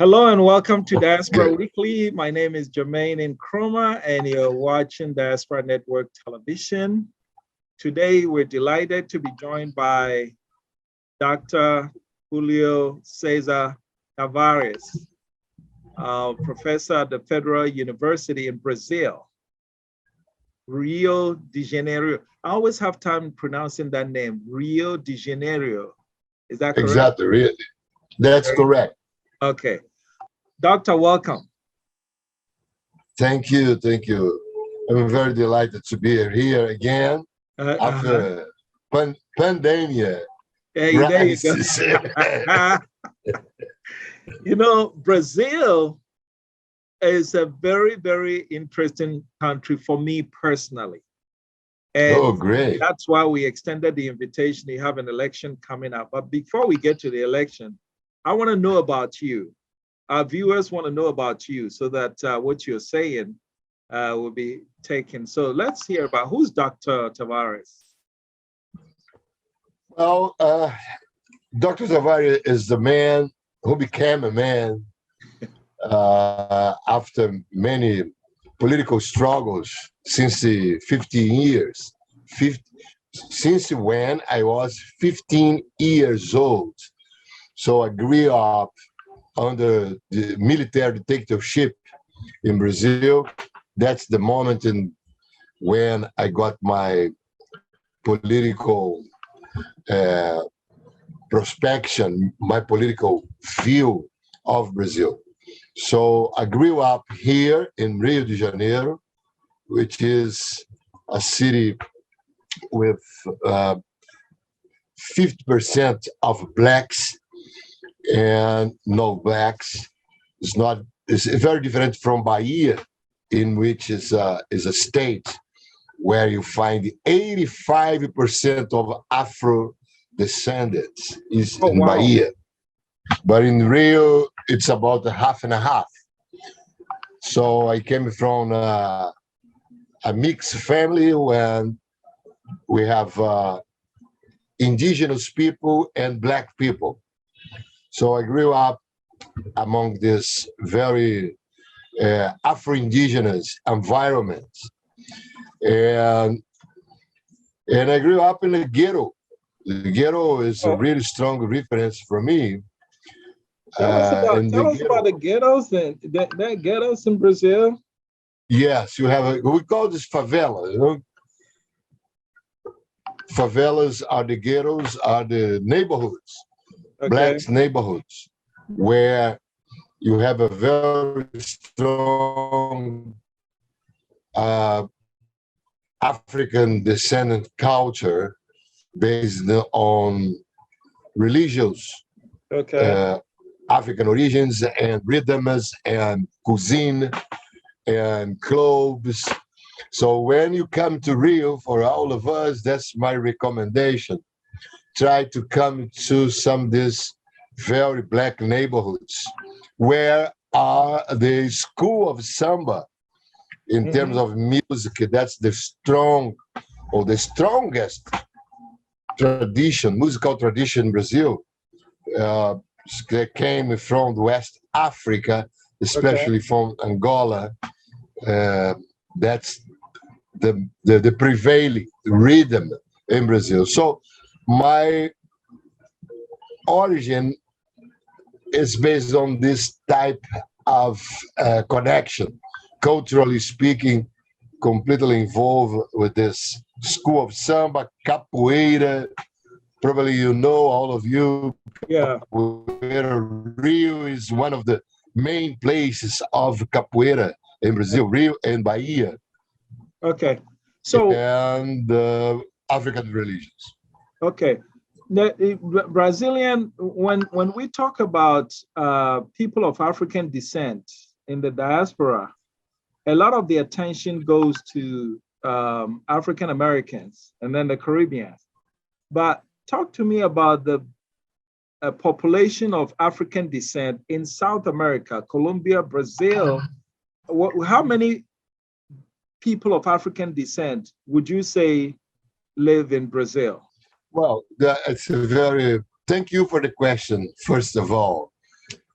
Hello and welcome to Diaspora Weekly. My name is Jermaine Nkrumah and you're watching Diaspora Network Television. Today, we're delighted to be joined by Dr. Julio Cesar Tavares, professor at the Federal University in Brazil, Rio de Janeiro. I always have time pronouncing that name, Rio de Janeiro. Is that correct? Exactly. That's correct. Okay. Doctor, welcome. Thank you. Thank you. I'm very delighted to be here again after pandemic. Hey, there you go. You know, Brazil is a very, very interesting country for me personally. And oh, great. That's why we extended the invitation. You have an election coming up. But before we get to the election, I want to know about you. Our viewers want to know about you so that what you're saying will be taken. So let's hear about who's Dr. Tavares. Well, Dr. Tavares is the man who became a man after many political struggles since the 15 years. Since when I was 15 years old. So I grew up under the military dictatorship in Brazil. That's the moment when I got my political prospection, my political view of Brazil. So I grew up here in Rio de Janeiro, which is a city with 50% of blacks and no blacks. It's very different from Bahia, in which is a state where you find 85% of Afrodescendants is in wow. Bahia. But in Rio, it's about a half and a half. So I came from a mixed family when we have indigenous people and black people. So I grew up among this very Afro-Indigenous environment. And I grew up in a ghetto. The ghetto is a really strong reference for me. Tell us about the ghettos and that ghettos in Brazil. Yes, you have we call this favela, you know? Favelas are the ghettos, are the neighborhoods. Okay. Blacks neighborhoods where you have a very strong African descendant culture based on religious African origins and rhythms and cuisine and clothes. So when you come to Rio, for all of us, that's my recommendation. Try to come to some of these very black neighborhoods where are the school of samba in terms of music. That's the strong or the strongest tradition, musical tradition in Brazil. Came from West Africa, especially from Angola. That's the prevailing rhythm in Brazil. So my origin is based on this type of connection, culturally speaking, completely involved with this school of samba, capoeira. Probably you know, all of you, capoeira. Rio is one of the main places of capoeira in Brazil, Rio and Bahia. Okay, so and African religions. Okay, the Brazilian. When we talk about people of African descent in the diaspora, a lot of the attention goes to African Americans and then the Caribbeans. But talk to me about the population of African descent in South America, Colombia, Brazil. How many people of African descent would you say live in Brazil? Well, it's a very, thank you for the question, first of all.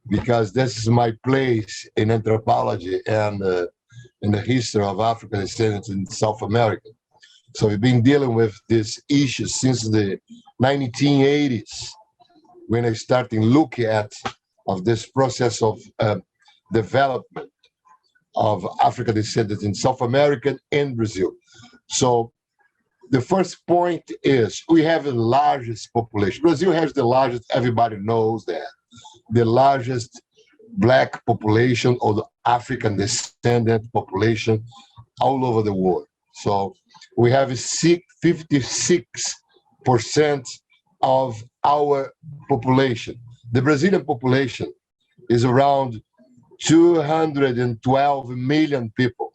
because this is my place in anthropology and in the history of African descendants in South America. So we've been dealing with this issue since the 1980s, when I started looking at this process of development of African descendants in South America and Brazil. So the first point is we have the largest population. Brazil has the largest, everybody knows that, the largest Black population or the African descendant population all over the world. So we have 56% of our population. The Brazilian population is around 212 million people.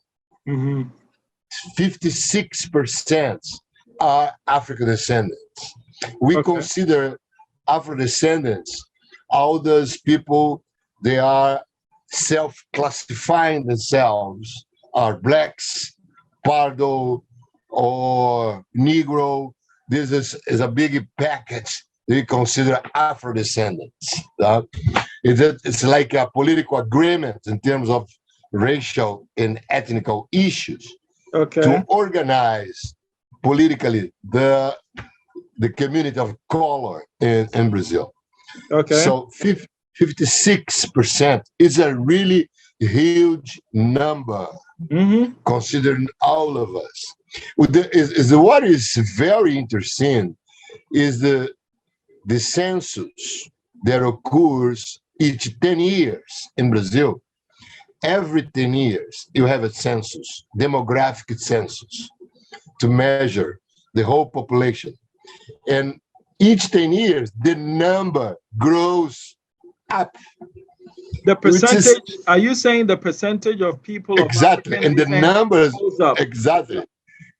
56% are African descendants. We consider Afro-descendants, all those people, they are self-classifying themselves, are Blacks, Pardo, or Negro. This is a big package we consider Afro-descendants. It's like a political agreement in terms of racial and ethnical issues to organize politically the community of color in Brazil. So 56% is a really huge number, considering all of us. What is very interesting is the census that occurs each 10 years in Brazil. Every 10 years, you have a census, demographic census, to measure the whole population. And each 10 years, the number grows up. The percentage, are you saying the percentage of people exactly, of and the numbers, goes up? Exactly.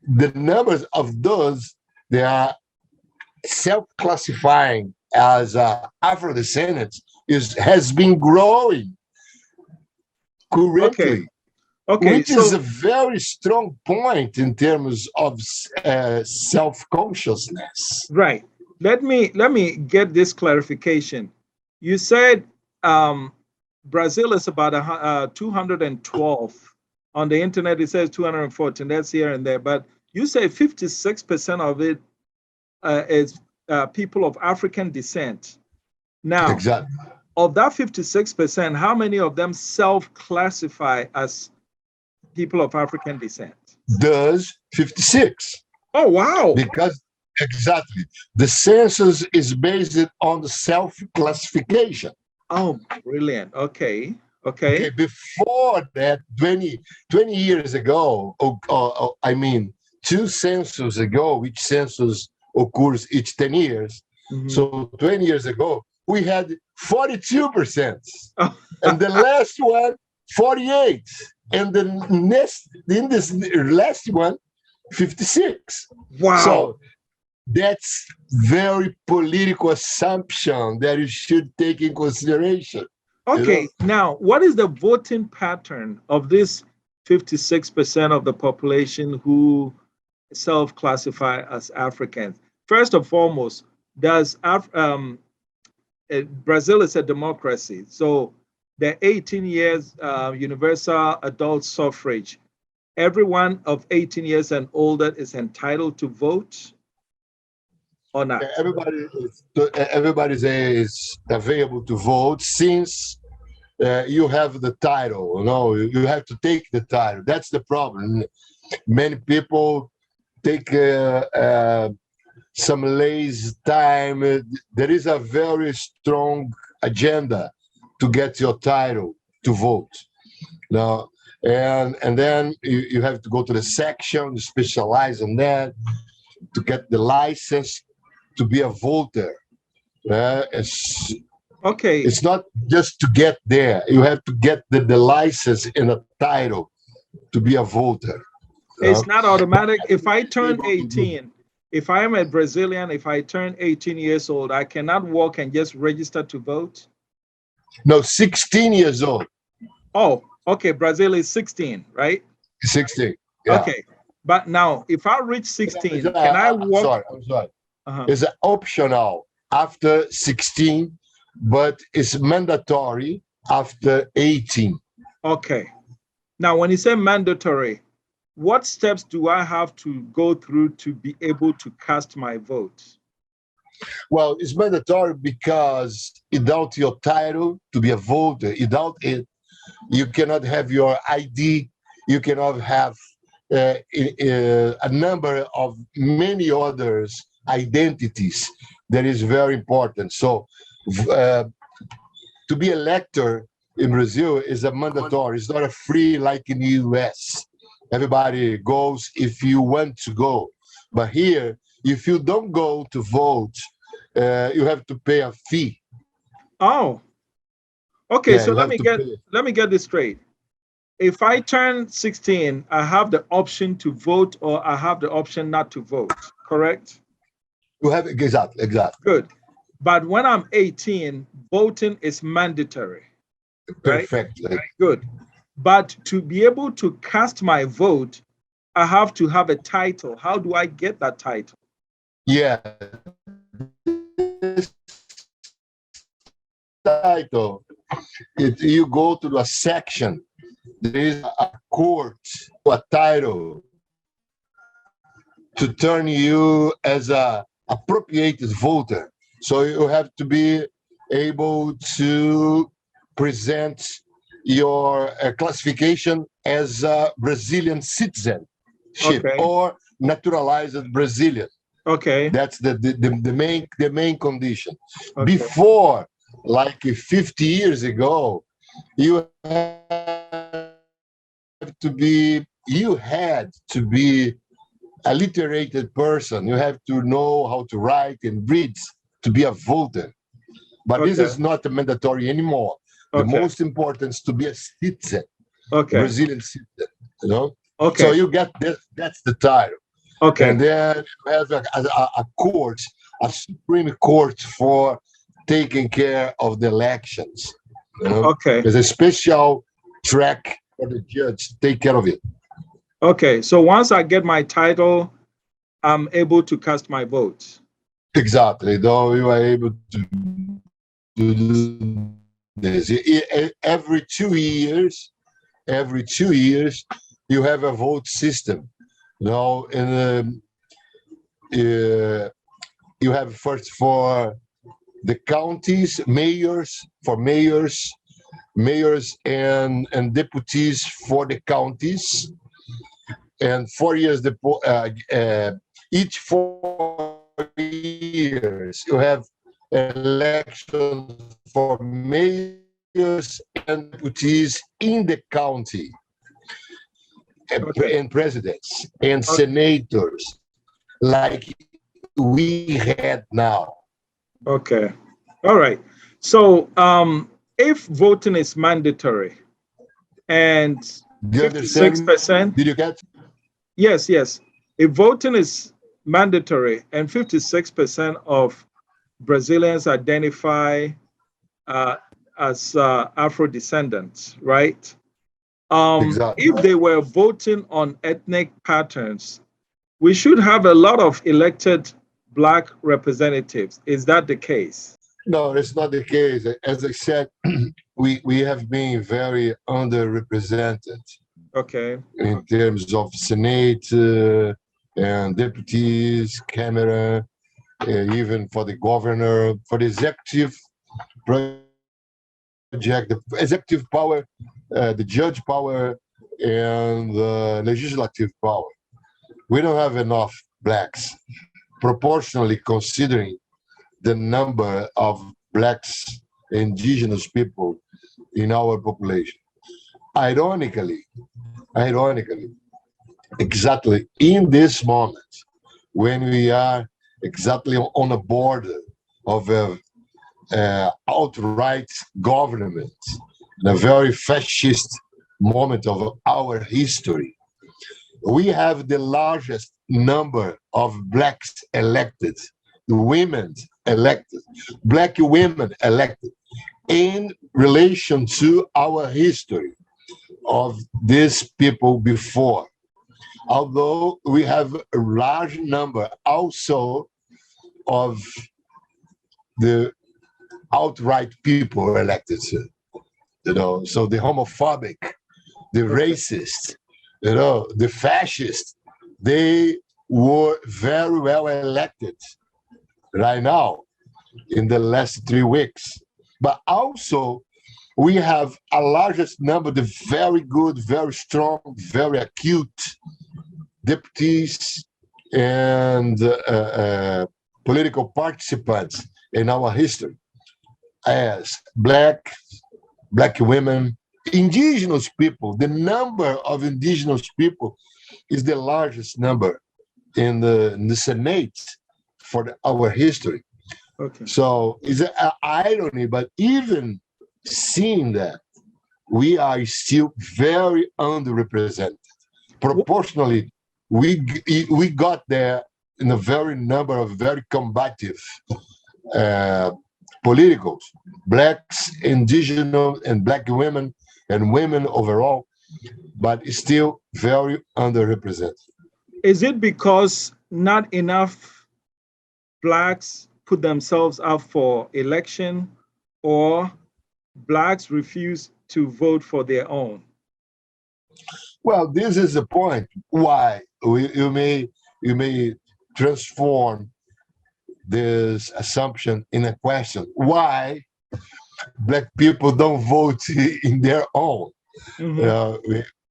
The numbers of those, they are self-classifying as Afro-descendants has been growing correctly. Which is a very strong point in terms of self-consciousness. Right. Let me get this clarification. You said Brazil is about 212. On the internet, it says 214. That's here and there. But you say 56% of it is people of African descent. Now, exactly. Of that 56%, how many of them self-classify as people of African descent? Does 56. Oh, wow. Because, exactly, the census is based on the self-classification. Oh, brilliant. Okay. Before that, 20 years ago, I mean, 2 censuses ago, which census occurs each 10 years. So 20 years ago, we had 42%. And the last one, 48. And in this last one, 56. Wow. So that's very political assumption that you should take in consideration. Okay, now what is the voting pattern of this 56% of the population who self-classify as Africans? First and foremost, Brazil is a democracy, so the 18 years universal adult suffrage, everyone of 18 years and older is entitled to vote or not? Everybody is available to vote since you have the title. You have to take the title. That's the problem. Many people take some lazy time. There is a very strong agenda to get your title to vote. Now, and then you have to go to the section, specialize in that, to get the license to be a voter. It's not just to get there. You have to get the license and a title to be a voter. It's not automatic. If I turn 18, if I am a Brazilian, if I turn 18 years old, I cannot walk and just register to vote? No, 16 years old. Oh, okay. Brazil is 16, right? 16. Yeah. Okay. But now, if I reach 16, can I walk? I'm sorry. It's optional. After 16, but it's mandatory after 18. Okay. Now, when you say mandatory, what steps do I have to go through to be able to cast my vote? Well, it's mandatory because without your title to be a voter, without it, you cannot have your ID, you cannot have a number of many others identities that is very important. So to be elector in Brazil is a mandatory. It's not a free like in the US. Everybody goes if you want to go. But here, if you don't go to vote, you have to pay a fee. Oh, okay. Yeah, So let me get this straight. If I turn 16, I have the option to vote or I have the option not to vote, correct? You have exactly. Good. But when I'm 18, voting is mandatory. Right? Perfectly. Good. But to be able to cast my vote, I have to have a title. How do I get that title? Yeah. This title, you go to a section. There is a court, a title to turn you as a appropriated voter. So you have to be able to present your classification as a Brazilian citizenship or naturalized Brazilian. Okay. That's the main condition. Okay. Before, like 50 years ago, you had to be a literated person. You have to know how to write and read to be a voter. But this is not mandatory anymore. The most important is to be a citizen, Brazilian citizen, you know? Okay. So you get this, that's the title. Okay. And then you have a court, a Supreme Court for taking care of the elections. You know? Okay. There's a special track for the judge to take care of it. Okay. So once I get my title, I'm able to cast my vote. Exactly. Though you are able to do this. Every 2 years, you have a vote system. Now, you have first for the counties, mayors and deputies for the counties, and 4 years each 4 years you have elections for mayors and deputies in the county, and presidents and senators like we had now. Okay. All right. So if voting is mandatory and 56%, did you get? Yes. If voting is mandatory and 56% of Brazilians identify as Afrodescendants, right? Exactly. If they were voting on ethnic patterns, we should have a lot of elected Black representatives. Is that the case? No, it's not the case. As I said, we have been very underrepresented. Okay. In terms of Senate and deputies, Camera, even for the governor, for the executive project, the executive power, the judge power, and the legislative power. We don't have enough Blacks, proportionally considering the number of Blacks, indigenous people in our population. Ironically, exactly in this moment, when we are exactly on a border of outright government, in a very fascist moment of our history, we have the largest number of Blacks elected, women elected, Black women elected, in relation to our history of these people before. Although we have a large number also of the outright people were elected, you know. So the homophobic, the racist, you know, the fascist, they were very well elected right now in the last 3 weeks. But also, we have a largest number of very good, very strong, very acute deputies and political participants in our history as black women, indigenous people. The number of indigenous people is the largest number in the Senate for our history. Okay. So it's an irony, but even seeing that, we are still very underrepresented. Proportionally, we got there in a very number of very combative politicals, blacks, indigenous, and black women, and women overall, but still very underrepresented. Is it because not enough blacks put themselves up for election, or blacks refuse to vote for their own? Well, this is the point why you may transform this assumption in a question. Why black people don't vote in their own?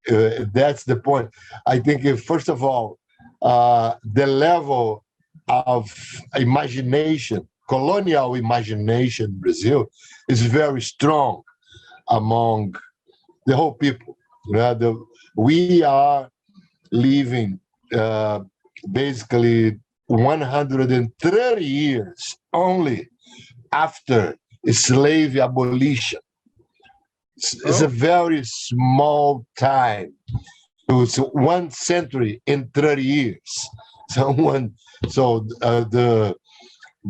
That's the point. I think, first of all, the level of imagination, colonial imagination in Brazil is very strong among the whole people. We are living basically 130 years only after slave abolition. It's a very small time. It's 1 century in 30 years. So the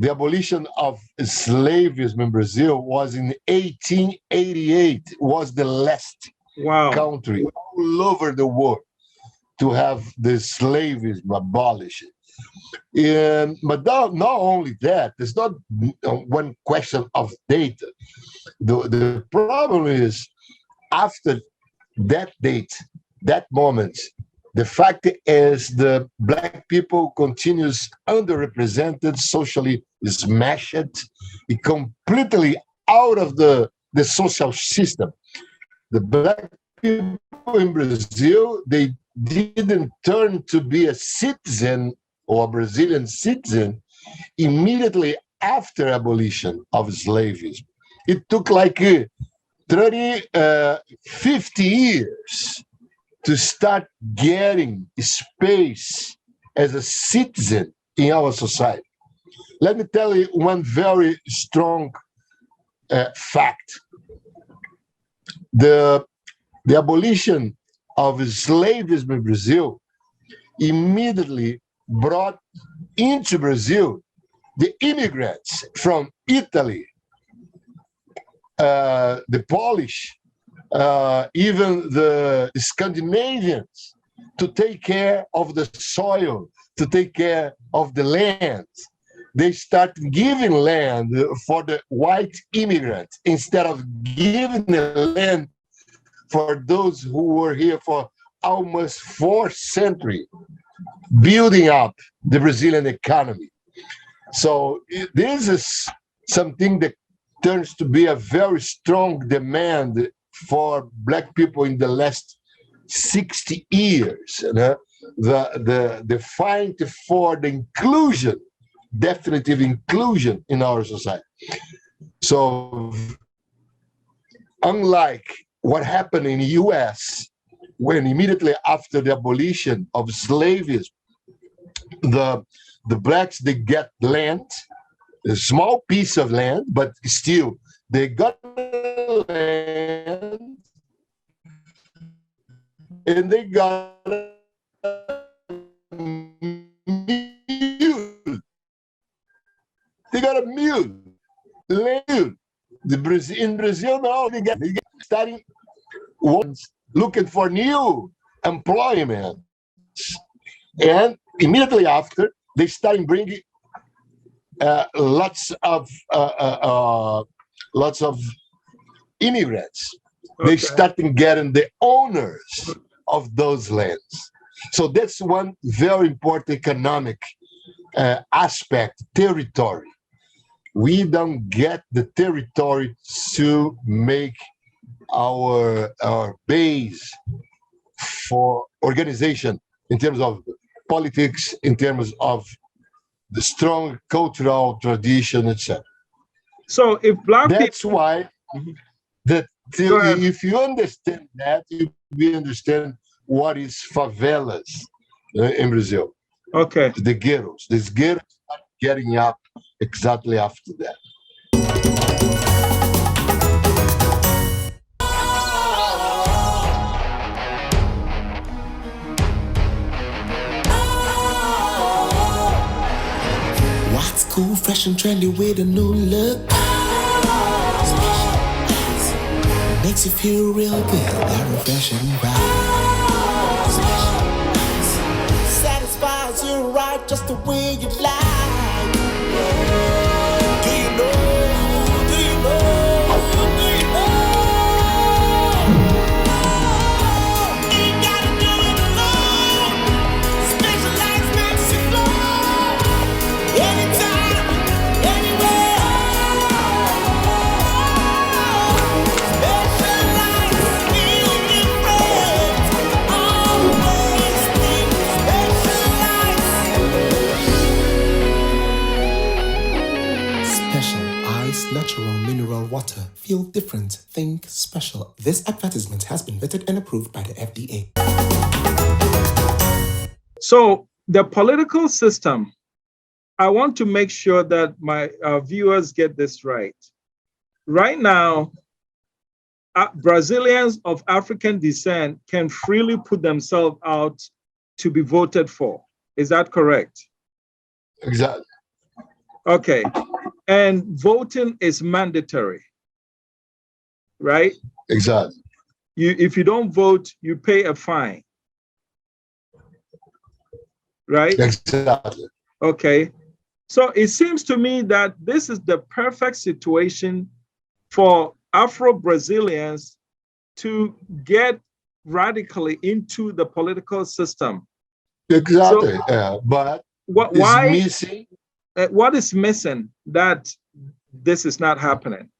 abolition of slavery in Brazil was in 1888. It was the last country all over the world to have the slavery abolished. But not only that, it's not one question of data. The problem is, after that date, that moment, the fact is the black people continues underrepresented, socially smashed, completely out of the social system. The black people in Brazil, they didn't turn to be a citizen or a Brazilian citizen immediately after abolition of slavery. It took like 50 years to start getting space as a citizen in our society. Let me tell you one very strong fact. The abolition of slavery in Brazil immediately brought into Brazil the immigrants from Italy, the Polish, even the Scandinavians, to take care of the soil, to take care of the land. They started giving land for the white immigrants instead of giving the land for those who were here for almost 4 centuries, building up the Brazilian economy. So this is something that turns to be a very strong demand for black people in the last 60 years. The fight for the inclusion, definitive inclusion in our society. So unlike what happened in the US, when immediately after the abolition of slavery, the blacks, they get land, a small piece of land, but still they got land, and they got a mule. They got a mule. Land. In Brazil now, they get starting looking for new employment, and immediately after they started bringing lots of lots of immigrants. They started getting the owners of those lands. So that's one very important economic aspect, territory. We don't get the territory to make our base for organization in terms of politics, in terms of the strong cultural tradition, etc. So if that's why that if you understand that, you understand what is favelas in Brazil. Okay. The ghettos. These ghettos are getting up exactly after that. What's cool, fresh and trendy with a new look? Makes you feel real good, that refreshing vibe. Satisfies you right just the way you like. Do you know? Do you know? Do you know? Ain't gotta do it alone. Specialized makes you glow. Anytime, anywhere. Natural mineral water. Feel different. Think special. This advertisement has been vetted and approved by the FDA. So the political system, I want to make sure that my viewers get this right. Right now, Brazilians of African descent can freely put themselves out to be voted for. Is that correct? Exactly. Okay. And voting is mandatory, right? Exactly. If you don't vote, you pay a fine, right? Exactly. Okay. So it seems to me that this is the perfect situation for Afro-Brazilians to get radically into the political system. Exactly. So, but why missing? What is missing that this is not happening?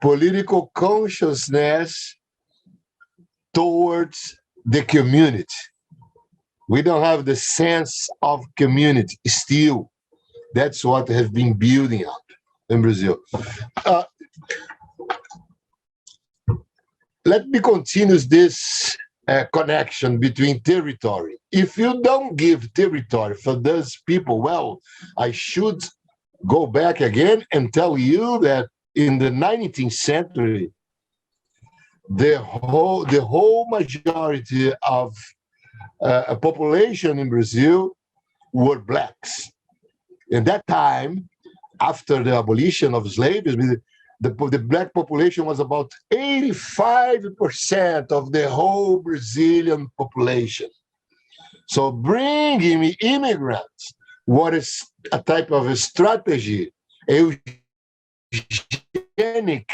Political consciousness towards the community. We don't have the sense of community still. That's what has been building up in Brazil. Let me continue this connection between territory. If you don't give territory for those people, well, I should go back again and tell you that in the 19th century, the whole majority of a population in Brazil were blacks. In that time, after the abolition of slavery, the black population was about 85% of the whole Brazilian population. So bringing immigrants, what is a type of a strategy, a eugenic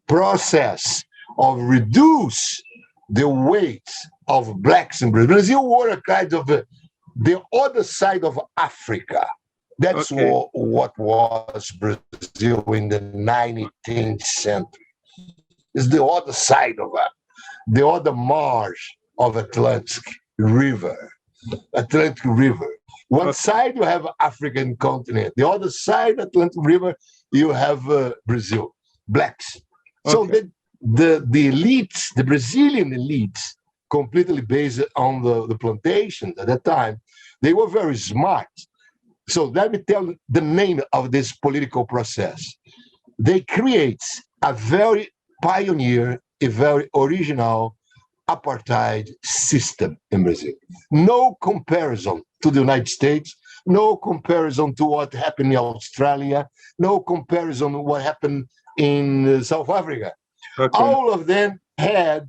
process of reduce the weight of blacks in Brazil. Brazil were a kind of the other side of Africa. That's what was Brazil in the 19th century. It's the other side of it, the other marge of Atlantic River. One side you have African continent, the other side Atlantic River you have Brazil, blacks. So the elites, the Brazilian elites, completely based on the plantations at that time, they were very smart. So let me tell the name of this political process. They create a very pioneer, a very original apartheid system in Brazil. No comparison to the United States, no comparison to what happened in Australia, no comparison to what happened in South Africa. All of them had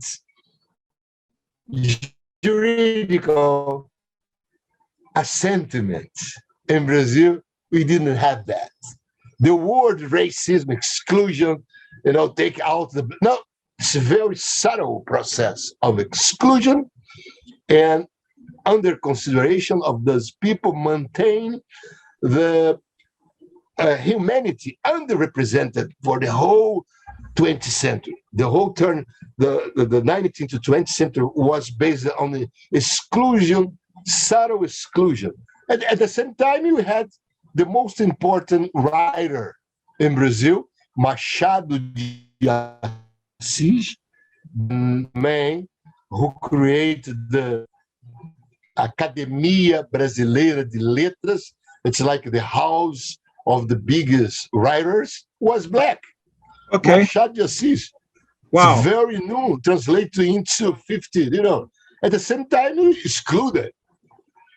juridical assentment. In Brazil, we didn't have that. the word racism, exclusion, take out the, no, it's a very subtle process of exclusion, and under consideration of those people maintain the humanity underrepresented for the whole 20th century. The whole turn, the 19th to 20th century was based on the exclusion, subtle exclusion. And at the same time, you had the most important writer in Brazil, Machado de Assis, the man who created the Academia Brasileira de Letras. It's like the house of the biggest writers, was black. Okay. Machado de Assis. Wow. It's very new, translated into 50, At the same time, excluded.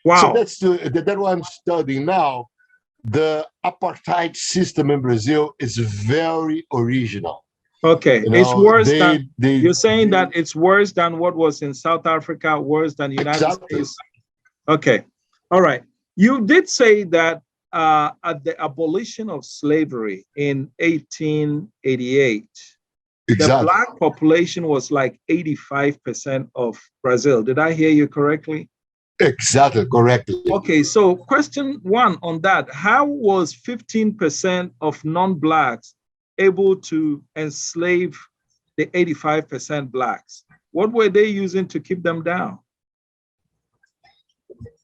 Wow. So that's what I'm studying now. The apartheid system in Brazil is very original. Okay, it's worse than, you're saying that it's worse than what was in South Africa, worse than the United States. Okay, all right. You did say that at the abolition of slavery in 1888, the Black population was like 85% of Brazil. Did I hear you correctly? Exactly, correctly. Okay, so question one on that, how was 15% of non-Blacks able to enslave the 85% Blacks? What were they using to keep them down?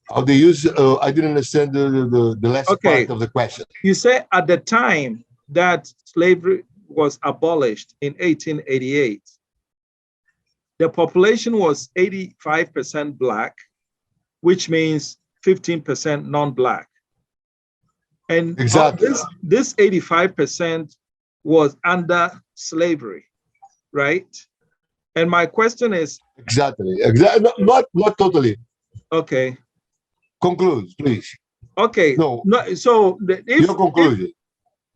How they use, I didn't understand the last part of the question. You say at the time that slavery was abolished in 1888, the population was 85% Black, which means 15% non-Black. And this 85% was under slavery, right? And my question is... Exactly. Not totally. Okay. Conclude, please. Okay. No. So your conclusion.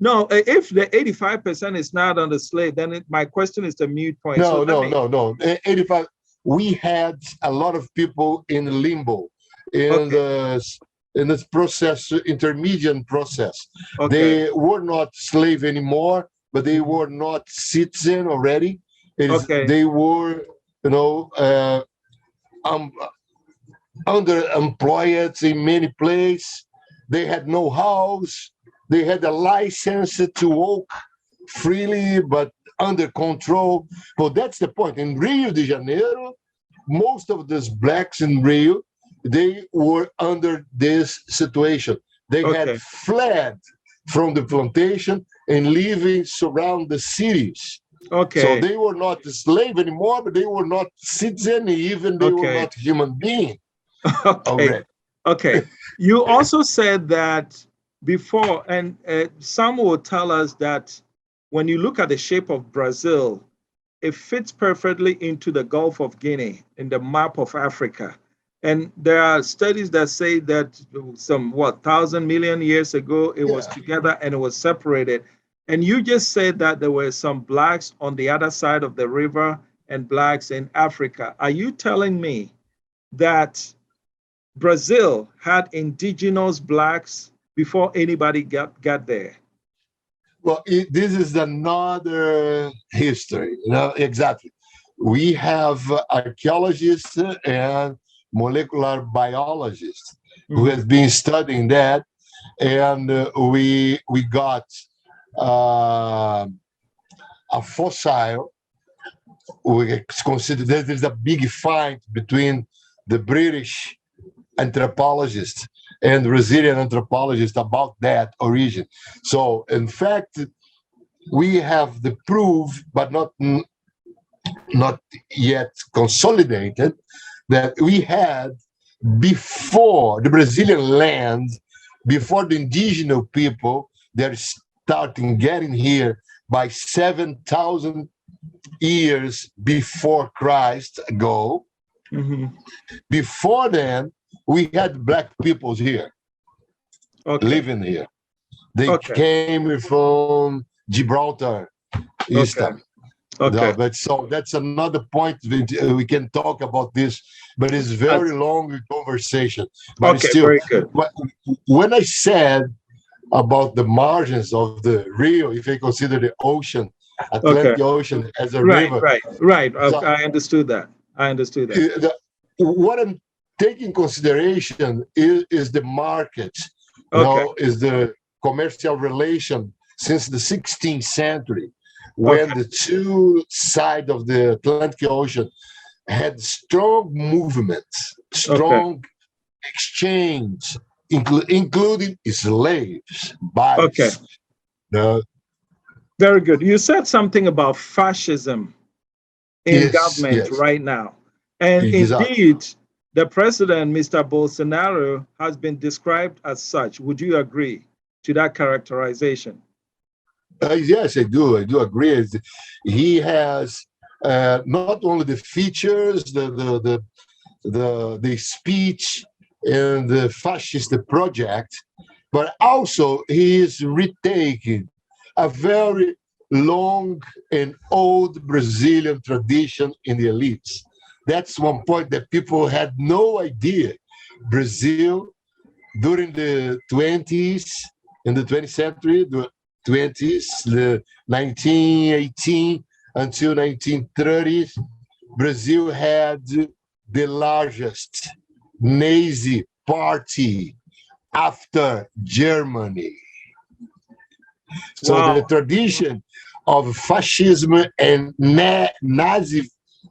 If the 85% is not on the slave, then my question is the mute point. No. 85. We had a lot of people in limbo in this process, intermediate process. They were not slave anymore, but they were not citizen already. They were, underemployed in many places. They had no house. They had a license to walk freely, but under control. Well, that's the point. In Rio de Janeiro, most of these Blacks in Rio, they were under this situation. They had fled from the plantation and living surround the cities. So they were not a slave anymore, but they were not citizen, even they were not human being. Okay. You also said that before, and some will tell us that when you look at the shape of Brazil, it fits perfectly into the Gulf of Guinea in the map of Africa. And there are studies that say that some, 1,000 million years ago, it was together and it was separated. And you just said that there were some Blacks on the other side of the river and Blacks in Africa. Are you telling me that Brazil had indigenous Blacks before anybody got there? Well, this is another history. Exactly. We have archaeologists and molecular biologists who have been studying that, and we got a fossil. We consider that there's a big fight between the British anthropologists and Brazilian anthropologists about that origin. So, in fact, we have the proof, but not yet consolidated, that we had before the Brazilian land, before the indigenous people, they're starting getting here by 7,000 years before Christ ago. Before then, we had Black peoples here, living here. They came from Gibraltar, Eastern. But so that's another point. We can talk about this, but it's very long conversation. But still, very good. When I said about the margins of the Rio, if you consider the ocean, Atlantic Ocean as a river. Right. So, I understood that. What I'm taking consideration is the market, is the commercial relation since the 16th century, when the two sides of the Atlantic Ocean had strong movements, strong exchange, including slaves. Very good. You said something about fascism in government right now. And indeed, the president, Mr. Bolsonaro, has been described as such. Would you agree to that characterization? Yes, I do. I do agree. He has not only the features, the speech, and the fascist project, but also he is retaking a very long and old Brazilian tradition in the elites. That's one point that people had no idea. Brazil, during the 20s, in the 20th century, the 20s, the 1918 until 1930s, Brazil had the largest Nazi party after Germany. So the tradition of fascism and Nazism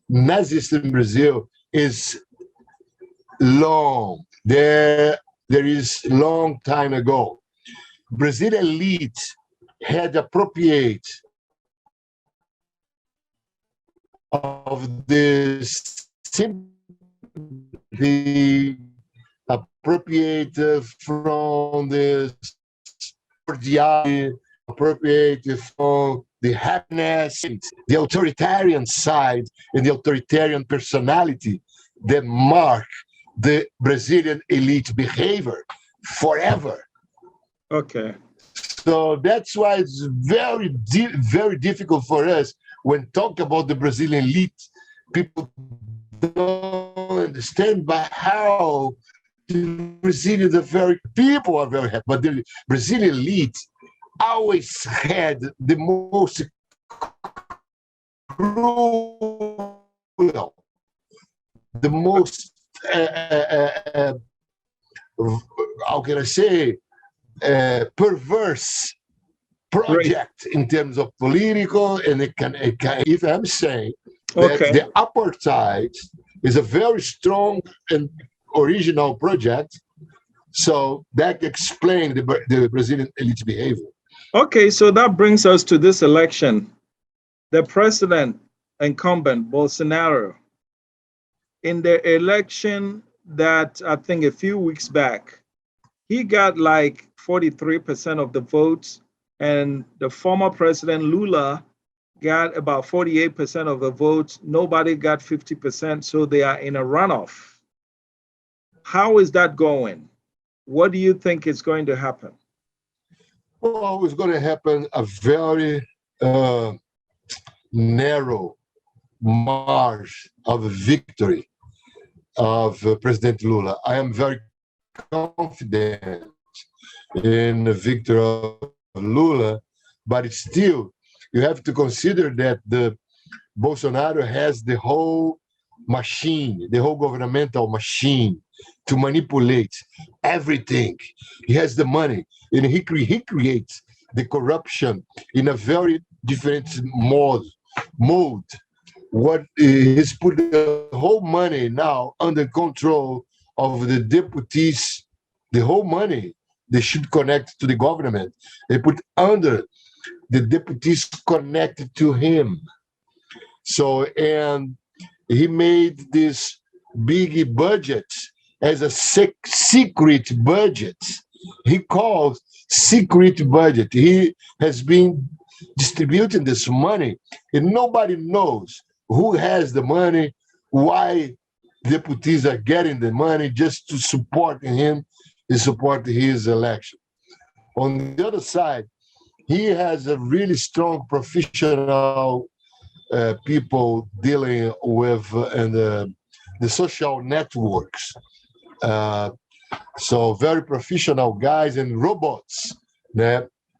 in Brazil is long. There is long time ago. Brazilian elite had appropriate of this sympathy, appropriated from the cordiality, appropriated from the happiness, the authoritarian side, and the authoritarian personality that mark the Brazilian elite behavior forever. So that's why it's very difficult for us when talk about the Brazilian elite. People don't understand by how the Brazilians people are very happy, but the Brazilian elite always had the most cruel, the most how can I say, perverse project in terms of political and if I'm saying that the apartheid is a very strong and original project, so that explains the Brazilian elite behavior. So that brings us to this election. The president incumbent, Bolsonaro, in the election that I think a few weeks back, he got like 43% of the votes, and the former president Lula got about 48% of the votes. Nobody got 50%, so they are in a runoff. How is that going? What do you think is going to happen? Well, it's going to happen a very narrow margin of victory of President Lula. I am very confident in the victory of Lula, but still, you have to consider that the Bolsonaro has the whole machine, the whole governmental machine to manipulate everything. He has the money, and he creates the corruption in a very different mode. What he's put the whole money now under control of the deputies. The whole money they should connect to the government. They put under the deputies connected to him. So, and he made this big budget as a secret budget. He calls secret budget. He has been distributing this money, and nobody knows who has the money, why deputies are getting the money just to support him and support his election. On the other side, he has a really strong professional people dealing with the social networks. So very professional guys and robots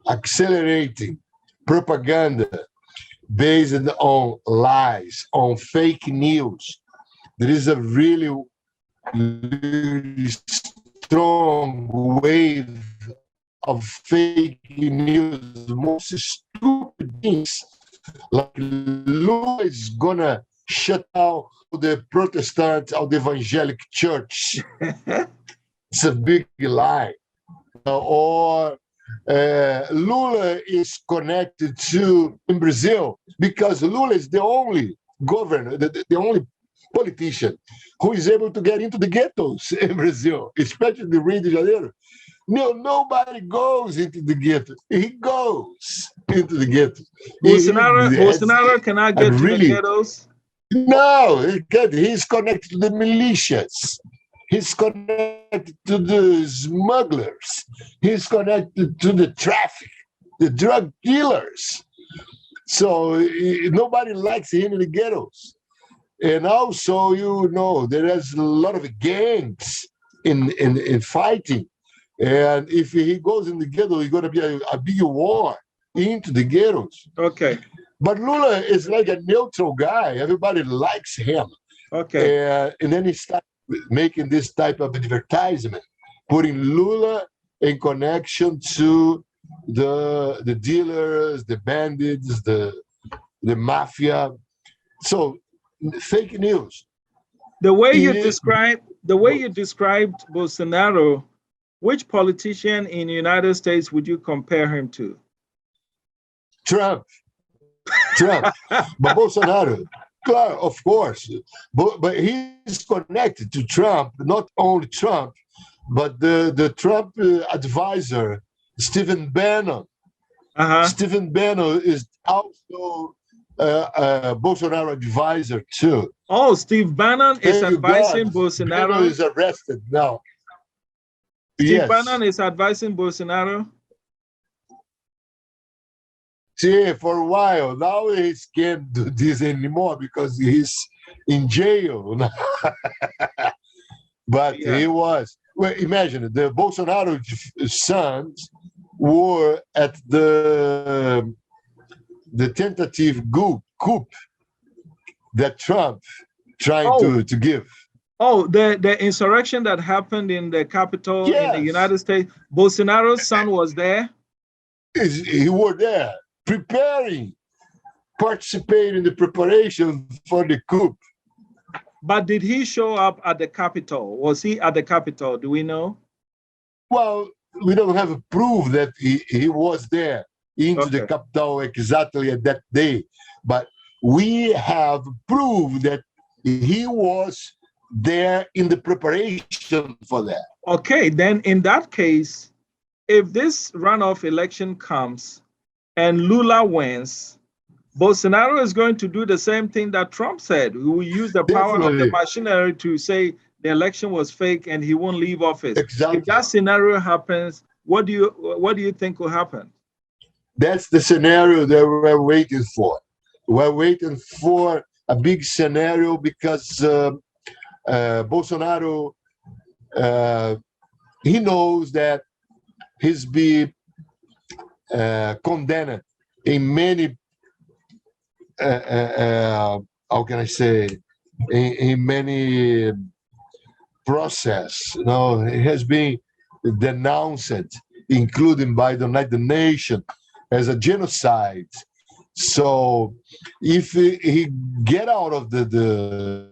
accelerating propaganda based on lies, on fake news. There is a really strong wave of fake news, most stupid things, like Lula is gonna shut down the Protestant or the evangelic church. It's a big lie. Or Lula is connected to in Brazil because Lula is the only governor, the only politician who is able to get into the ghettos in Brazil, especially the Rio de Janeiro. No, nobody goes into the ghetto. He goes into the ghetto. Bolsonaro cannot get to the ghettos. No, he can't. He's connected to the militias. He's connected to the smugglers. He's connected to the traffic, the drug dealers. So nobody likes him in the ghettos. And also, there is a lot of gangs in fighting. And if he goes in the ghetto, it's going to be a big war into the ghettos. Okay. But Lula is like a neutral guy. Everybody likes him. Okay. And then he started making this type of advertisement, putting Lula in connection to the dealers, the bandits, the mafia. So fake news. The way you described Bolsonaro, which politician in the United States would you compare him to? Trump. But Bolsonaro, claro, of course. But he's connected to Trump, not only Trump, but the Trump advisor, Stephen Bannon. Stephen Bannon is also a Bolsonaro advisor too. Oh, Steve Bannon is advising Bolsonaro. Bannon is arrested now. Steve Bannon is advising Bolsonaro. See, for a while now he can't do this anymore because he's in jail. But he was. Well, imagine the Bolsonaro sons were at the tentative coup that Trump trying to give. Oh, the insurrection that happened in the Capitol in the United States. Bolsonaro's son was there. He was there, participating in the preparation for the coup. But did he show up at the Capitol? Was he at the Capitol? Do we know? Well, we don't have proof that he was there into the Capitol exactly at that day. But we have proof that he was there in the preparation for that. Okay, then in that case, if this runoff election comes and Lula wins, Bolsonaro is going to do the same thing that Trump said. He will use the power of the machinery to say the election was fake and he won't leave office. Exactly. If that scenario happens, what do you think will happen? That's the scenario that we're waiting for. We're waiting for a big scenario because Bolsonaro, he knows that he's been condemned in many, how can I say, in many process. It has been denounced, including by the United Nations, as a genocide. So if he get out of the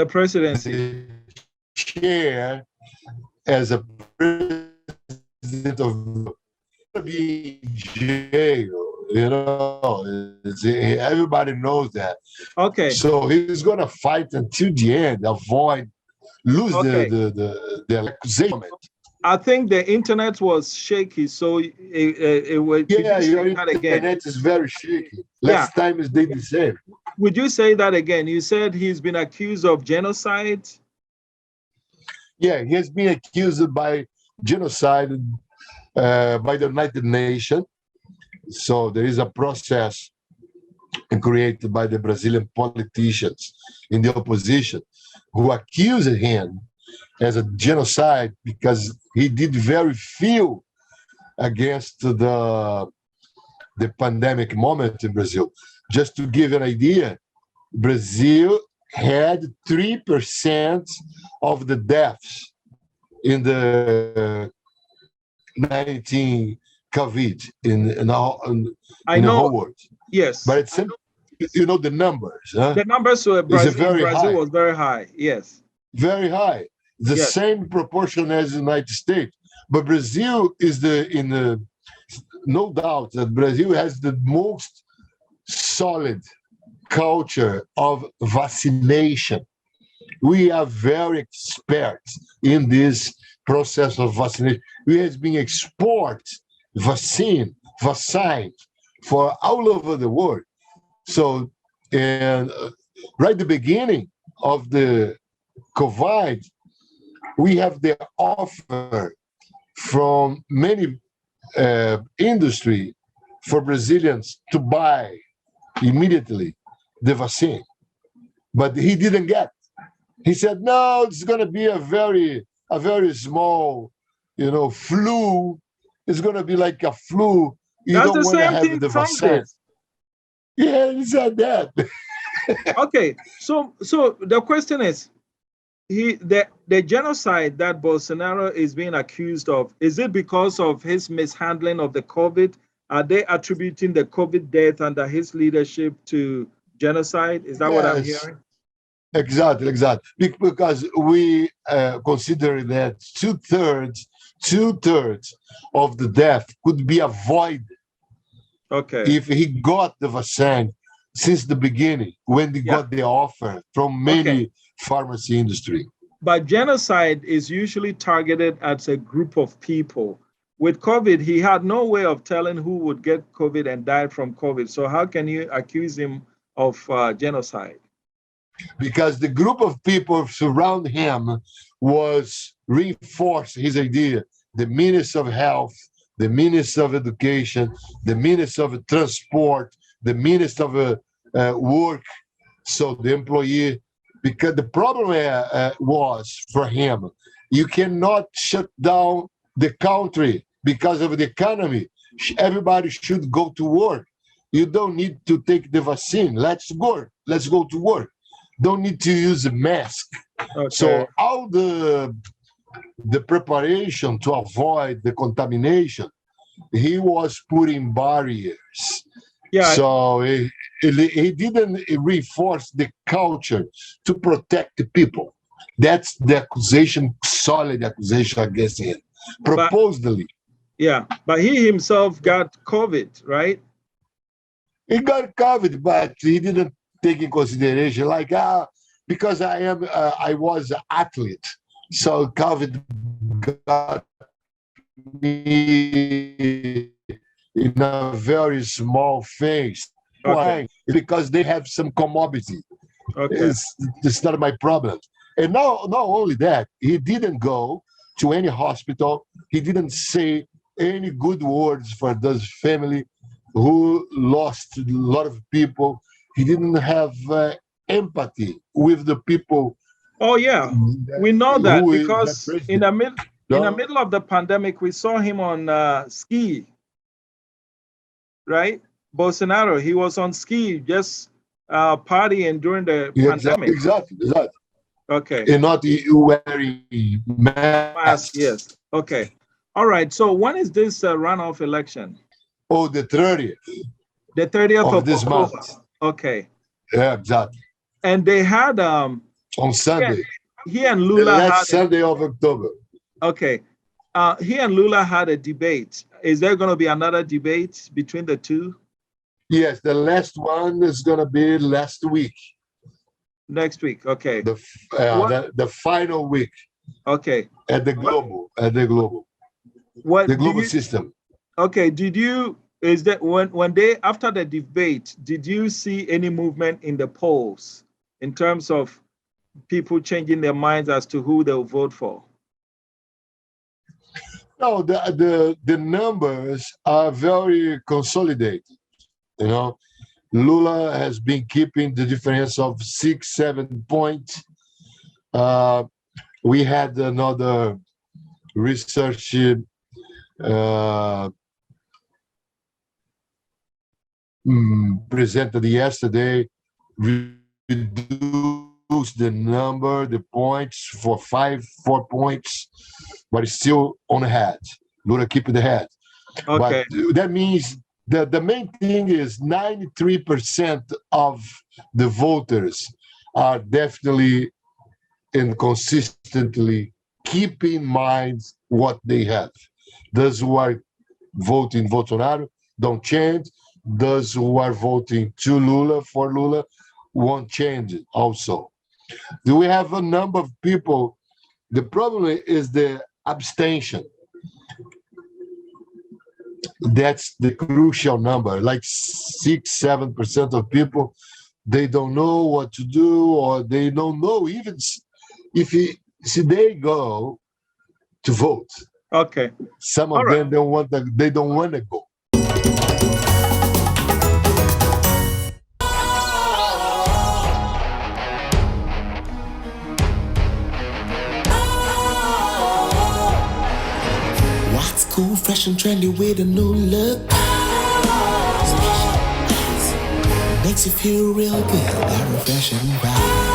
presidency chair as a president of be in jail, everybody knows that. Okay. So he's gonna fight until the end, avoid lose the accusation. I think the internet was shaky, so it would. Your internet is very shaky. Last time is they the same. Would you say that again? You said he's been accused of genocide. Yeah, he has been accused by genocide by the United Nations. So there is a process created by the Brazilian politicians in the opposition who accuse him as a genocide because he did very few against the pandemic moment in Brazil. Just to give an idea, Brazil had 3% of the deaths in the 19 COVID in the whole world. Yes. But it's you know the numbers. Huh? The numbers in Brazil was very high. Yes. Very high. The Yes. same proportion as the United States. But Brazil is no doubt that Brazil has the most solid culture of vaccination. We are very experts in this process of vaccination. We have been export vaccine for all over the world. So, and right at the beginning of the COVID, we have the offer from many industry for Brazilians to buy immediately the vaccine, but he didn't get. He said, "No, it's going to be a very small, flu. It's going to be like a flu. You That's don't the want to same have thing the Trump vaccine." did. Yeah, he said that. Okay, so the question is, the genocide that Bolsonaro is being accused of, is it because of his mishandling of the COVID? Are they attributing the COVID death under his leadership to genocide? Is that what I'm hearing? Exactly. Because we consider that two-thirds of the death could be avoided. Okay. If he got the vaccine since the beginning, when he got the offer from many pharmacy industry. But genocide is usually targeted at a group of people. With COVID, he had no way of telling who would get COVID and die from COVID. So how can you accuse him of genocide? Because the group of people surround him was reinforced his idea. The Minister of Health, the Minister of Education, the Minister of Transport, the Minister of Work, so the employee, because the problem was for him, you cannot shut down the country because of the economy. Everybody should go to work. You don't need to take the vaccine. Let's go to work. Don't need to use a mask. Okay. So all the preparation to avoid the contamination, he was putting barriers. Yeah. So he didn't reinforce the culture to protect the people. That's the accusation, solid accusation against him, proposedly. But he himself got COVID, right? He got COVID, but he didn't take in consideration, like, because I was an athlete, so COVID got me in a very small phase. Why? Because they have some comorbidity. Okay. It's not my problem. And not only that, he didn't go to any hospital. He didn't say any good words for those family who lost a lot of people. He didn't have empathy with the people. Oh yeah, we know that because in the middle of the pandemic, we saw him on ski, right? Bolsonaro, he was on ski, just partying during the pandemic. Exactly. Okay. And not wearing masks. Yes. Okay. All right. So when is this runoff election? Oh, the 30th. The 30th of this October. month. Okay. Yeah, exactly. And they had on Sunday. He and Lula had Sunday of October. Okay. He and Lula had a debate. Is there going to be another debate between the two? Yes, the last one is going to be last week. Next week, okay. The final week. Okay. At the Global. What the Global system. Okay. Is that when they after the debate, did you see any movement in the polls in terms of people changing their minds as to who they'll vote for? No, the numbers are very consolidated. Lula has been keeping the difference of 6-7 points. We had another research presented yesterday, reduce the points for 4 points, but it's still on the head. Lula keep the head. Okay. But that means the main thing is 93% of the voters are definitely and consistently keep in mind what they have. Those who are voting Bolsonaro don't change. Those who are voting for Lula won't change it also. Do we have a number of people? The problem is the abstention. That's the crucial number, like 6-7% of people, they don't know what to do, or they don't know even if they go to vote. Okay. Some of them don't want they don't want to go. What's cool, fresh and trendy with a new look? Makes you feel real good, that refreshing vibe.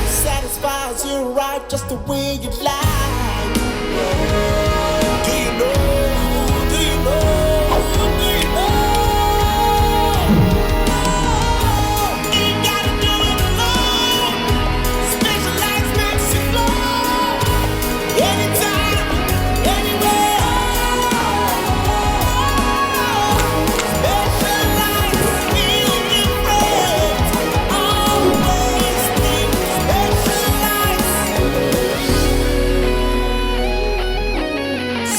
Satisfies you right just the way you like. Do you know? Do you know? Do you know? Ain't gotta do it alone. Specialized makes you flow. Anytime, anywhere. Specialized feel different. Always think specialized.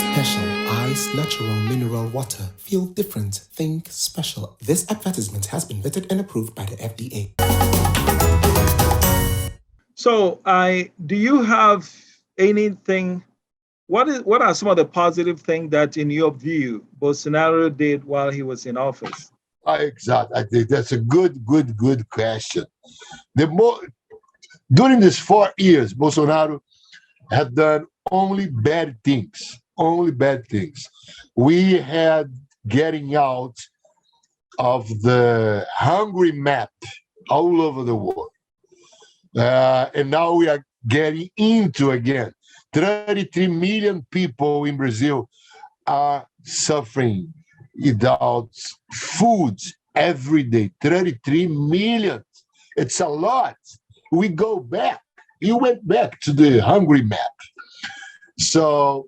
Special ice, natural mineral water. Feel different. Think special. This advertisement has been vetted and approved by the FDA. So, do you have anything? What are some of the positive things that, in your view, Bolsonaro did while he was in office? Exactly. I think that's a good question. During these 4 years, Bolsonaro had done only bad things. Only bad things. We had getting out of the hungry map all over the world. And now we are getting into again. 33 million people in Brazil are suffering without food every day. 33 million. It's a lot. We go back. You went back to the hungry map. So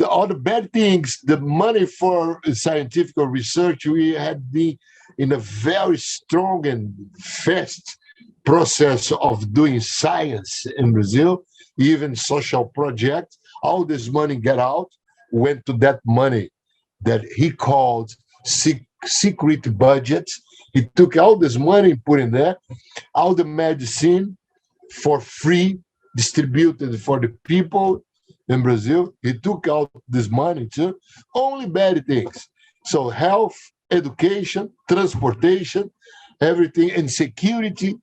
all the bad things, the money for scientific research, we had been in a very strong and fast process of doing science in Brazil, even social projects. All this money got out, went to that money that he called secret budgets. He took all this money, put in there, all the medicine for free, distributed for the people in Brazil. He took out this money too. Only bad things. So health, education, transportation, everything, and security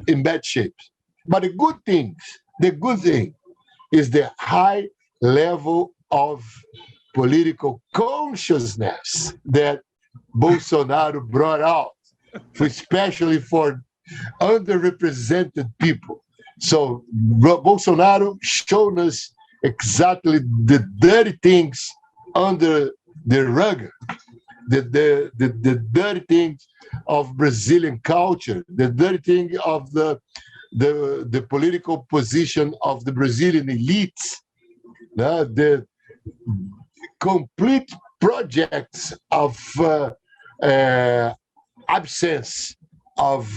in bad shape. But the good thing is the high level of political consciousness that Bolsonaro brought out, especially for underrepresented people. So Bolsonaro showed us exactly the dirty things under the rug, the dirty things of Brazilian culture, the dirty thing of the political position of the Brazilian elites, the complete projects of absence of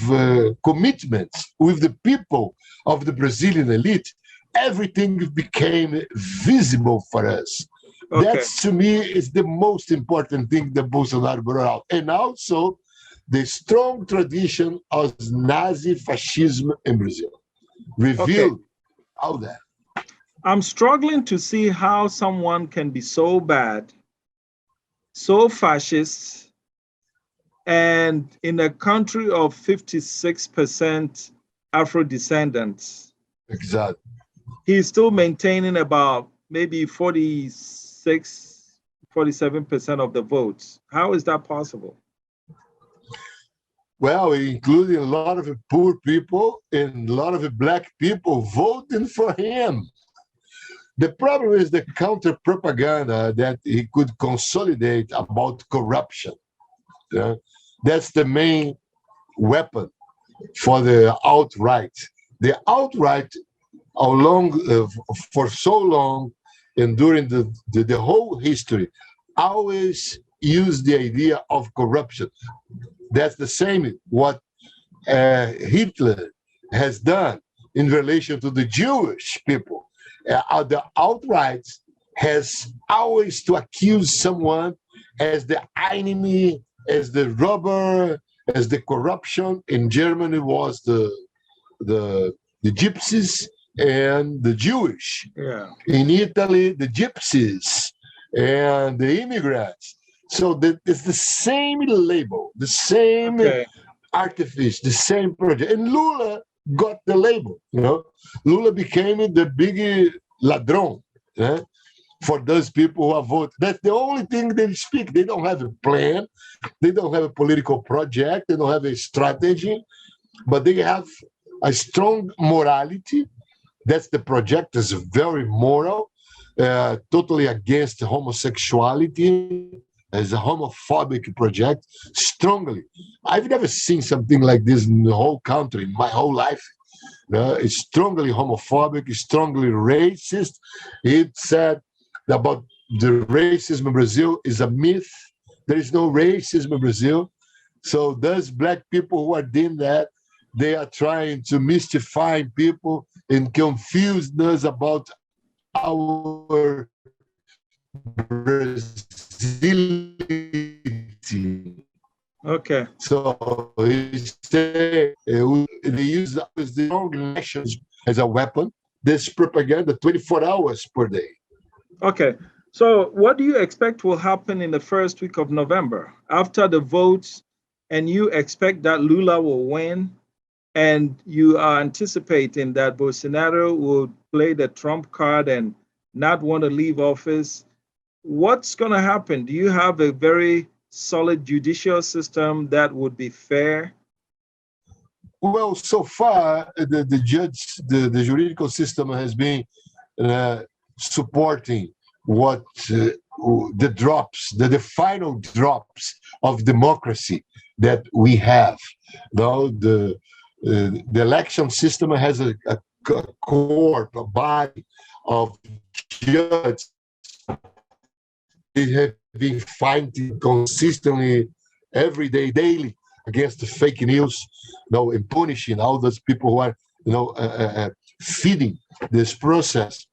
commitments with the people of the Brazilian elite. Everything became visible for us. Okay. That's, to me, is the most important thing that Bolsonaro brought out. And also the strong tradition of Nazi fascism in Brazil. Revealed all that. I'm struggling to see how someone can be so bad, so fascist, and in a country of 56% Afrodescendants. Exactly. He's still maintaining about maybe 47% of the votes. How is that possible? Well, including a lot of poor people and a lot of black people voting for him. The problem is the counter propaganda that he could consolidate about corruption. Yeah? That's the main weapon for the alt-right. The alt-right, for so long and during the whole history, always used the idea of corruption. That's the same what Hitler has done in relation to the Jewish people. The alt-right has always to accuse someone as the enemy, as the robber, as the corruption. In Germany was the gypsies and the Jewish. Yeah. In Italy, the gypsies and the immigrants. So it's the same label, the same artifice, the same project. And Lula got the label, you know. Lula became the big ladrón for those people who are voting. That's the only thing they speak. They don't have a plan. They don't have a political project. They don't have a strategy, but they have a strong morality. That's the project. Is very moral, totally against homosexuality, as a homophobic project, strongly. I've never seen something like this in the whole country, in my whole life. It's strongly homophobic, strongly racist. It said about the racism in Brazil is a myth. There is no racism in Brazil. So those black people who are doing that, they are trying to mystify people and confuse us about our Brazility. Okay. So they use the strong elections as a weapon. This propaganda 24 hours per day. Okay. So what do you expect will happen in the first week of November after the votes, and you expect that Lula will win, and you are anticipating that Bolsonaro will play the Trump card and not want to leave office? What's going to happen? Do you have a very solid judicial system that would be fair? Well, so far, the juridical system has been supporting what the final drops of democracy that we have. Though the election system has a court, a body of judges. They have been fighting consistently every day, daily, against the fake news, and punishing all those people who are, feeding this process.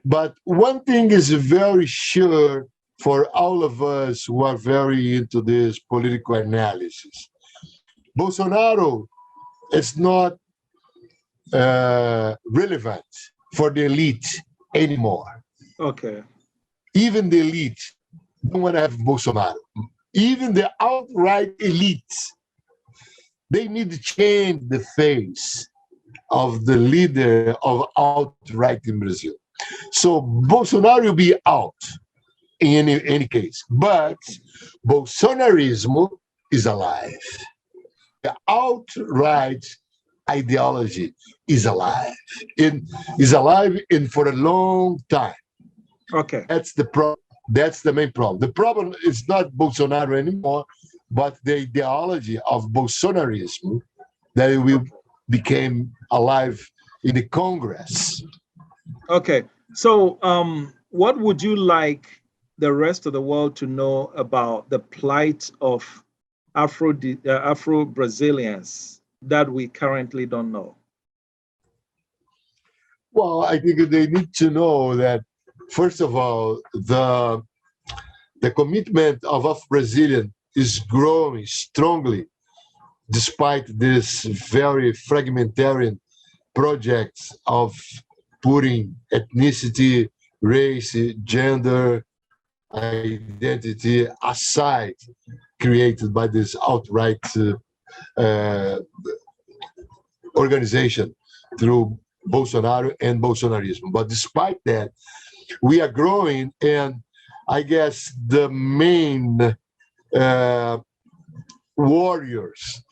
But one thing is very sure for all of us who are very into this political analysis: Bolsonaro is not relevant for the elite anymore. Okay. Even the elite don't want to have Bolsonaro. Even the outright elites, they need to change the face of the leader of outright in Brazil. So Bolsonaro will be out in any case, but Bolsonarismo is alive. The outright ideology is alive. It is alive and for a long time. Okay. That's the problem. That's the main problem. The problem is not Bolsonaro anymore, but the ideology of Bolsonarism that will became alive in the Congress. Okay. So what would you like the rest of the world to know about the plight of Afro-Brazilians that we currently don't know? Well, I think they need to know that, first of all, the commitment of Afro-Brazilian is growing strongly, despite this very fragmentarian projects of putting ethnicity, race, gender, identity aside, created by this outright organization through Bolsonaro and Bolsonarism. But despite that, we are growing, and I guess the main warriors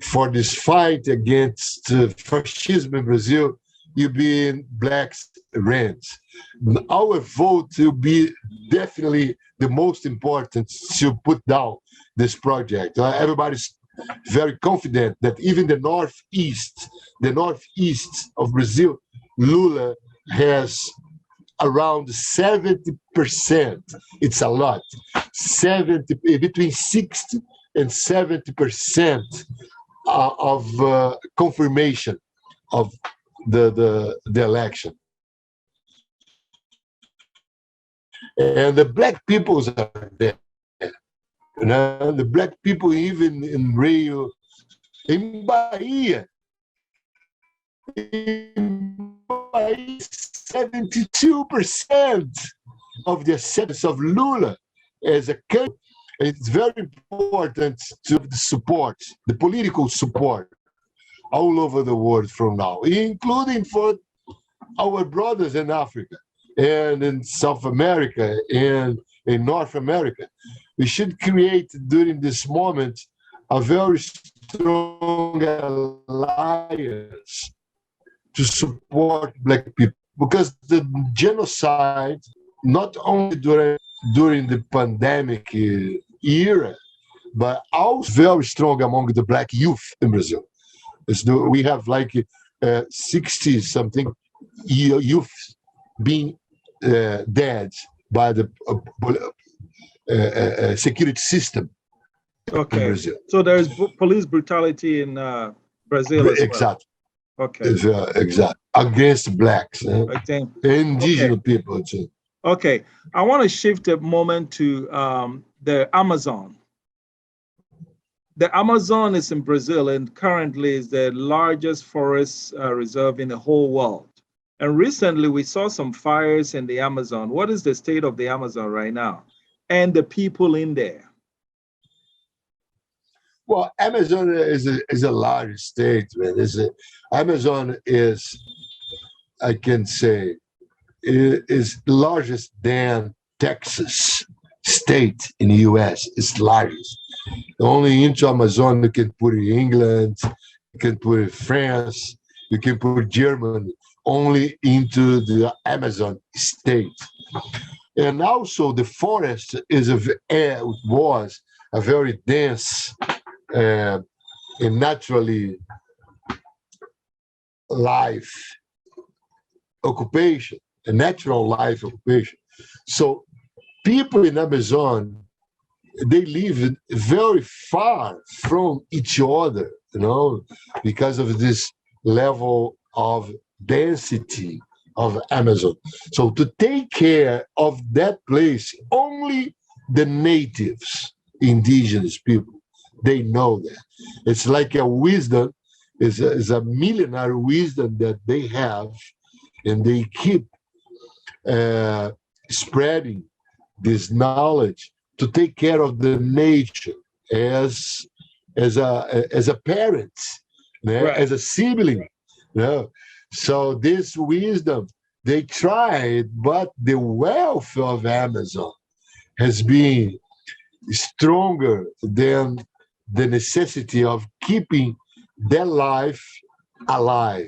for this fight against fascism in Brazil, you being blacks, Rands. Our vote will be definitely the most important to put down this project. Everybody's very confident that even the northeast of Brazil, Lula has around 70%. It's a lot. Between 60 and 70% of confirmation of the election. And the black peoples are there. You know, the black people, even in Rio, in Bahia, 72% of the acceptance of Lula as a country. It's very important to have the support, the political support, all over the world from now, including for our brothers in Africa and in South America and in North America. We should create during this moment a very strong alliance to support black people, because the genocide, not only during the pandemic era, but also very strong among the black youth in Brazil. We have like 60 something youth being dead by the security system in Brazil. So there is police brutality in Brazil as well. Exactly. Okay. Exactly. Against blacks, indigenous people too. Okay, I want to shift a moment to the Amazon. The Amazon is in Brazil and currently is the largest forest reserve in the whole world. And recently we saw some fires in the Amazon. What is the state of the Amazon right now and the people in there? Well, Amazon is a large state, man. Amazon is, I can say, is largest than Texas state in the US. It's largest. Only into Amazon you can put England, you can put France, you can put Germany, only into the Amazon state. And also the forest was a very dense and naturally life occupation, a natural life occupation. So people in Amazon, they live very far from each other, you know, because of this level of density of Amazon. So to take care of that place, only the natives, indigenous people, they know that. It's like a wisdom, is a millenary wisdom that they have, and they keep spreading this knowledge to take care of the nature as a parent, right, as a sibling. So this wisdom, they tried, but the wealth of Amazon has been stronger than the necessity of keeping their life alive.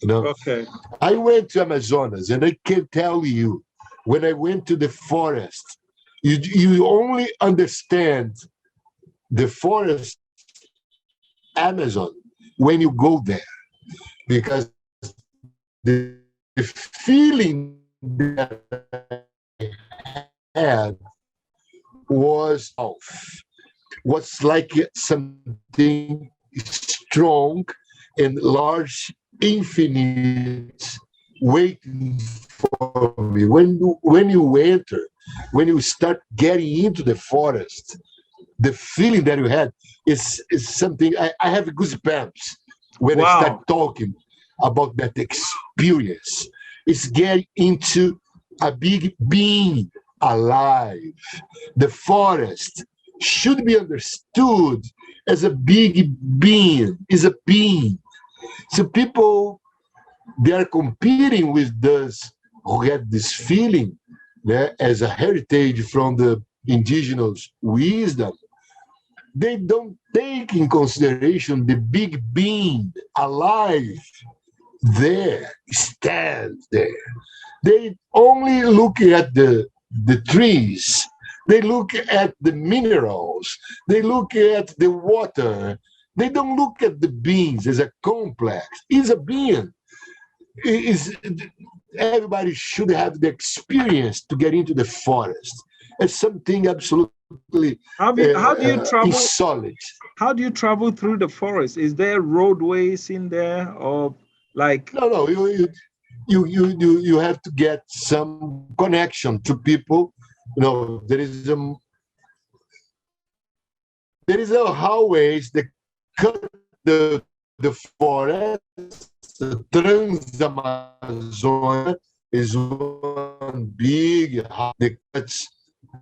Okay. I went to Amazonas, and I can tell you, when I went to the forest, you only understand the forest Amazon when you go there, because the feeling that I had was like something strong and large, infinite, waiting for me. When you enter, when you start getting into the forest, the feeling that you had is something. I have goosebumps when I start talking about that experience. It's getting into a big being alive. The forest should be understood as a big being, is a being So people, they are competing with those who get this feeling, yeah, as a heritage from the indigenous wisdom. They don't take in consideration the big being alive there, stands there. They only look at the trees. They look at the minerals. They look at the water. They don't look at the beings as a complex. It's a being. Is everybody should have the experience to get into the forest. It's something absolutely how do you travel? solid. How do you travel through the forest? Is there roadways in there, or like? No, you have to get some connection to people. You know, there is a highways that cut the forest. The Trans-Amazon is one big that cuts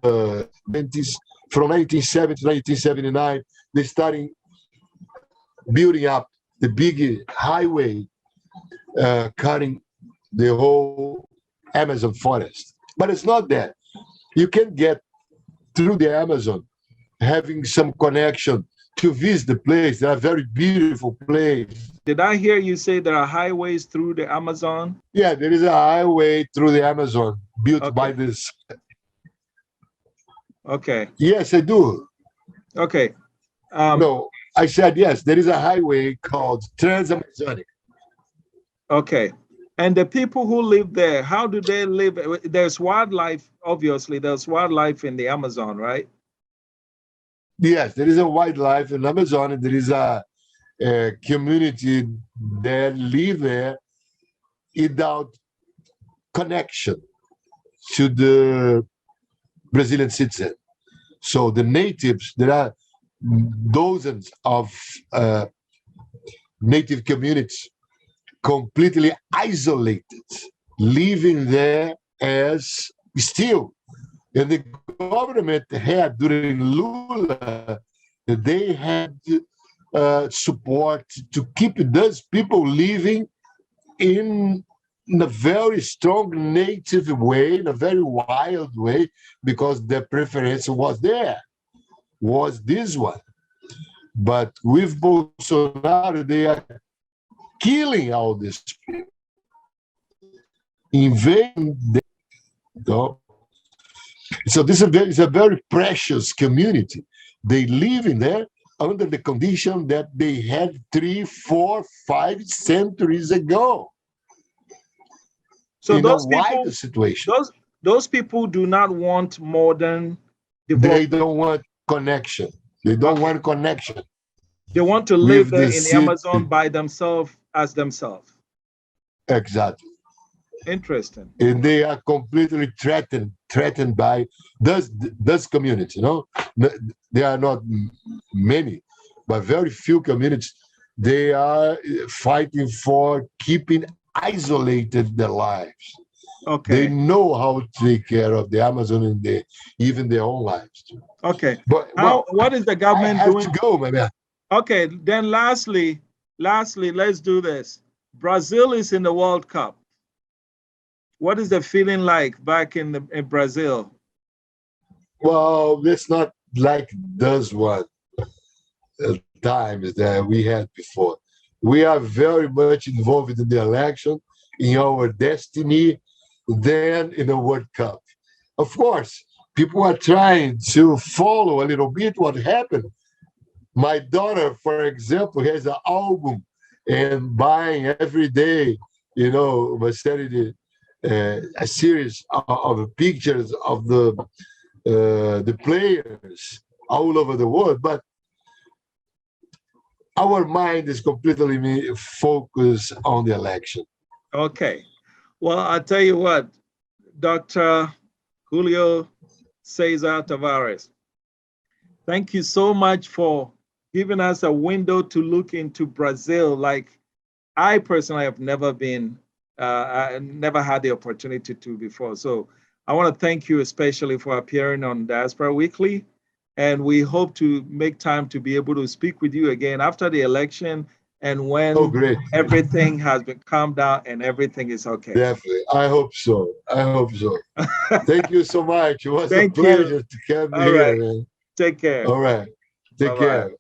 from 1970 to 1979. They started building up the big highway, cutting the whole Amazon forest. But it's not that. You can get through the Amazon, having some connection to visit the place. They are very beautiful place. Did I hear you say there are highways through the Amazon? Yeah, there is a highway through the Amazon built by this. Okay. Yes, I do. Okay. No, I said yes. There is a highway called Trans-Amazonic. Okay. And the people who live there, how do they live? There's wildlife, obviously. There's wildlife in the Amazon, right? Yes, there is a wildlife in Amazon, and there is a community that live there without connection to the Brazilian citizen. So the natives, there are dozens of native communities completely isolated, living there as still. And the government had, during Lula, they had support to keep those people living in a very strong native way, in a very wild way, because their preference was this one. But with Bolsonaro, they are killing all these people, invading them. So this is a very precious community. They live in there under the condition that they had 3, 4, 5 centuries ago. So in those a people, wider situation. Those people do not want modern development. They don't want connection. They don't want connection. They want to live there in the Amazon by themselves, as themselves. Exactly. Interesting. And they are completely threatened by this community. You know, there are not many, but very few communities. They are fighting for keeping isolated their lives. Okay. They know how to take care of the Amazon and even their own lives. Okay. But what is the government doing? I have to go, my man. Okay. Then lastly, let's do this. Brazil is in the World Cup. What is the feeling like back in Brazil? Well, it's not like those one times that we had before. We are very much involved in the election, in our destiny, than in the World Cup. Of course, people are trying to follow a little bit what happened. My daughter, for example, has an album and buying every day, you know, a series of pictures of the players all over the world, but our mind is completely focused on the election. Okay. Well, I'll tell you what, Dr. Julio Cesar Tavares, thank you so much for giving us a window to look into Brazil. Like, I personally have never been, I never had the opportunity to before. So I want to thank you especially for appearing on Diaspora Weekly. And we hope to make time to be able to speak with you again after the election and when great. everything has been calmed down and everything is okay. Definitely. I hope so. I hope so. Thank you so much. It was Thank a pleasure to have you All here, right. man. Take care. All right. Take Bye-bye. care.